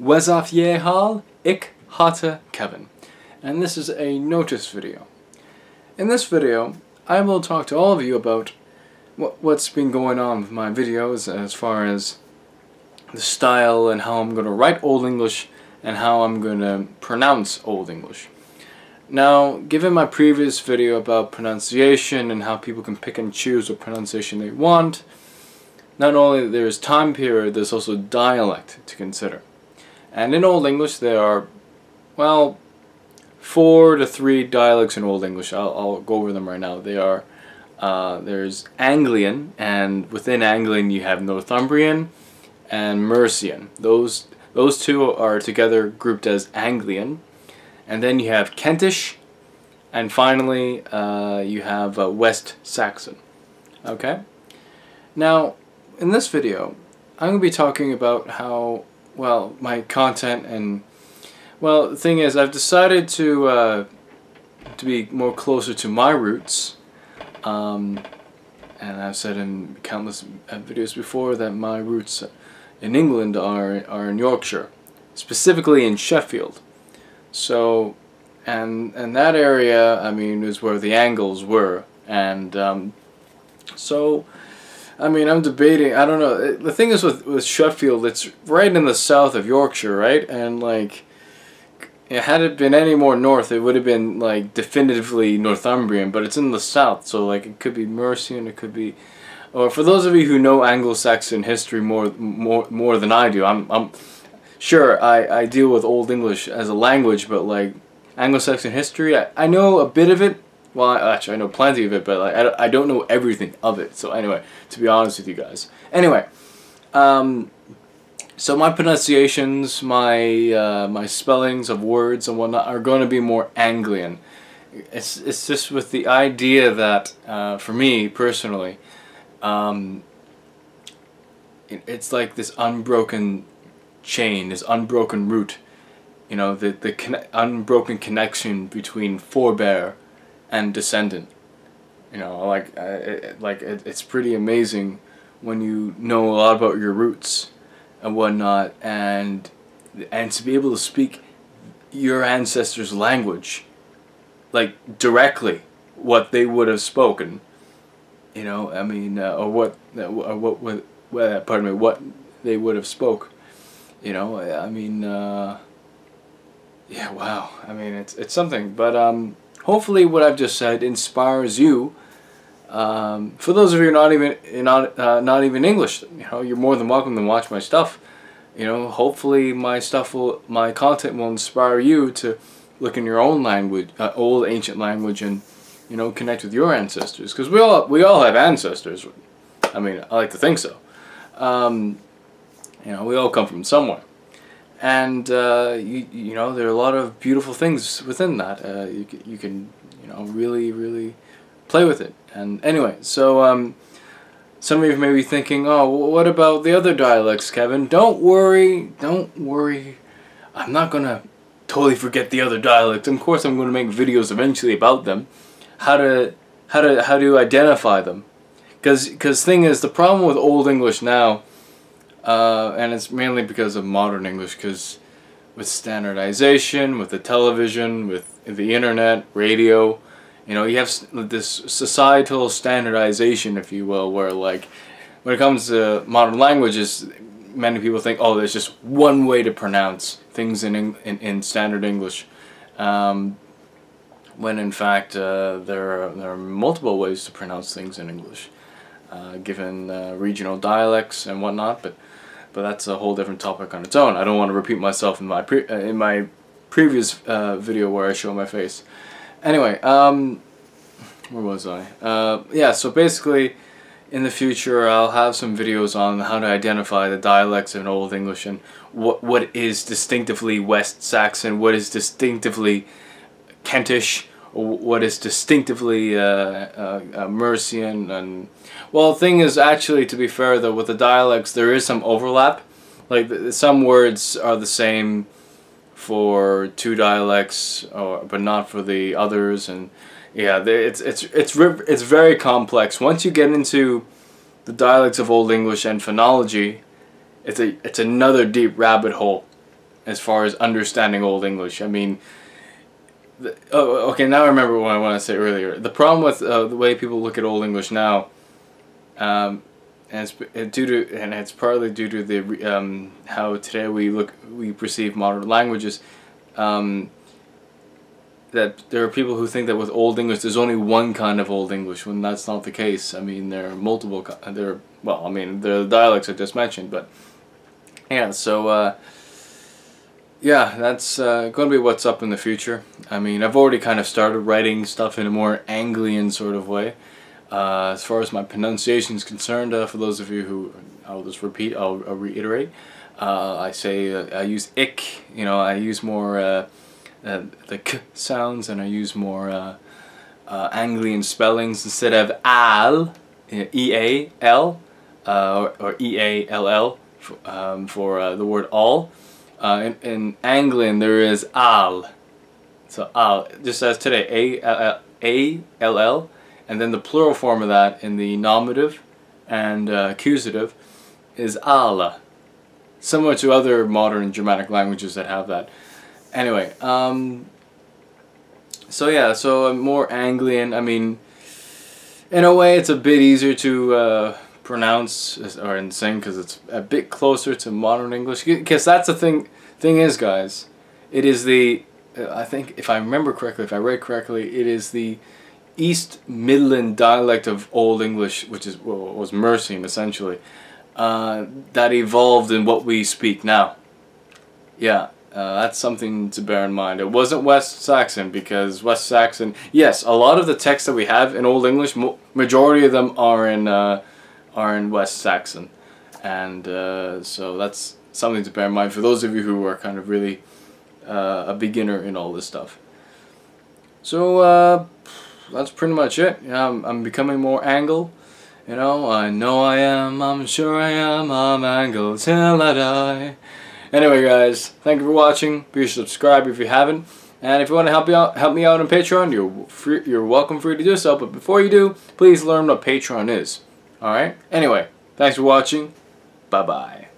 Wesaf Yehal, Ik Hata Kevin, and this is a notice video. In this video, I will talk to all of you about what's been going on with my videos as far as the style and how I'm going to write Old English and how I'm going to pronounce Old English. Now, given my previous video about pronunciation and how people can pick and choose what pronunciation they want, not only there's time period, there's also dialect to consider. And in Old English there are, well, 4 to 3 dialects in Old English. I'll go over them right now. They are, there's Anglian, and within Anglian you have Northumbrian and Mercian. Those two are together grouped as Anglian. And then you have Kentish, and finally you have West Saxon. Okay? Now, in this video, I'm going to be talking about how, well, my content and, well, the thing is, I've decided to be more closer to my roots, and I've said in countless videos before that my roots in England are in Yorkshire, specifically in Sheffield. So, and that area, I mean, is where the Angles were, and so, I mean, I'm debating, I don't know, the thing is with Sheffield, it's right in the south of Yorkshire, right? And like, had it been any more north, it would have been like definitively Northumbrian, but it's in the south, so like it could be Mercian, it could be, or for those of you who know Anglo-Saxon history more than I do, I'm sure I deal with Old English as a language, but like Anglo-Saxon history, I know a bit of it. Well, actually I know plenty of it, but like I don't know everything of it. So anyway, to be honest with you guys. Anyway, so my pronunciations, my spellings of words and whatnot are going to be more Anglian. It's just with the idea that for me personally, it's like this unbroken chain, this unbroken root, you know, the unbroken connection between forebear and descendant. You know, like it's pretty amazing when you know a lot about your roots and whatnot, and to be able to speak your ancestors' language, like directly what they would have spoken. You know, I mean, what they would have spoke. You know, I mean, yeah, wow. I mean, it's something. But hopefully, what I've just said inspires you. For those of you not even English, you know, you're more than welcome to watch my stuff. You know, hopefully, my content will inspire you to look in your own language, old ancient language, and you know, connect with your ancestors. Because we all have ancestors. I mean, I like to think so. You know, we all come from somewhere, and you know, there are a lot of beautiful things within that. You can you know, really play with it. And anyway, so some of you may be thinking, oh, what about the other dialects, Kevin? Don't worry. I'm not gonna totally forget the other dialects. Of course, I'm gonna make videos eventually about them, how to identify them, because thing is, the problem with Old English now. And it's mainly because of modern English, because with standardization, with the television, with the internet, radio, you know, you have this societal standardization, if you will, where like when it comes to modern languages, many people think, oh, there's just one way to pronounce things in standard English, when in fact there are multiple ways to pronounce things in English, given regional dialects and whatnot, but that's a whole different topic on its own. I don't want to repeat myself in my previous video where I show my face. Anyway, where was I? Yeah, so basically, in the future, I'll have some videos on how to identify the dialects in Old English and what is distinctively West Saxon, what is distinctively Kentish, what is distinctively Mercian. And well, the thing is, actually, to be fair though, with the dialects there is some overlap. Like some words are the same for 2 dialects, but not for the others. And yeah, it's very complex. Once you get into the dialects of Old English and phonology, it's another deep rabbit hole. as far as understanding Old English. I mean, okay, now I remember what I wanted to say earlier. The problem with the way people look at Old English now, and it's partly due to the how today we perceive modern languages. That there are people who think that with Old English there's only one kind of Old English, when that's not the case. I mean, there are multiple. Well, I mean, the dialects I just mentioned, but yeah. So yeah, that's going to be what's up in the future. I mean, I've already kind of started writing stuff in a more Anglian sort of way. As far as my pronunciation is concerned, for those of you who, I'll reiterate. I say I use ick. You know, I use more. The k sounds, and I use more Anglian spellings instead of al, E-A-L, or E-A-L-L for the word all. In Anglian there is al, so al, just as today, A-L-L, and then the plural form of that in the nominative and accusative is alla, similar to other modern Germanic languages that have that. Anyway, so yeah, so more Anglian. I mean, in a way it's a bit easier to pronounce or sing because it's a bit closer to modern English. Because that's the thing is, guys, it is the, I think if I remember correctly, if I read correctly, it is the East Midland dialect of Old English, which is, well, was Mercian essentially, that evolved in what we speak now. Yeah. That's something to bear in mind. It wasn't West Saxon, because West Saxon, yes, a lot of the texts that we have in Old English, majority of them are in West Saxon, and so that's something to bear in mind for those of you who are kind of really a beginner in all this stuff. So that's pretty much it. Yeah, I'm becoming more Angle. You know I am, I'm sure I am, I'm Angle till I die. Anyway, guys, thank you for watching. Be sure to subscribe if you haven't, and if you want to help me out on Patreon, you're welcome free to do so. But before you do, please learn what Patreon is. All right. Anyway, thanks for watching. Bye bye.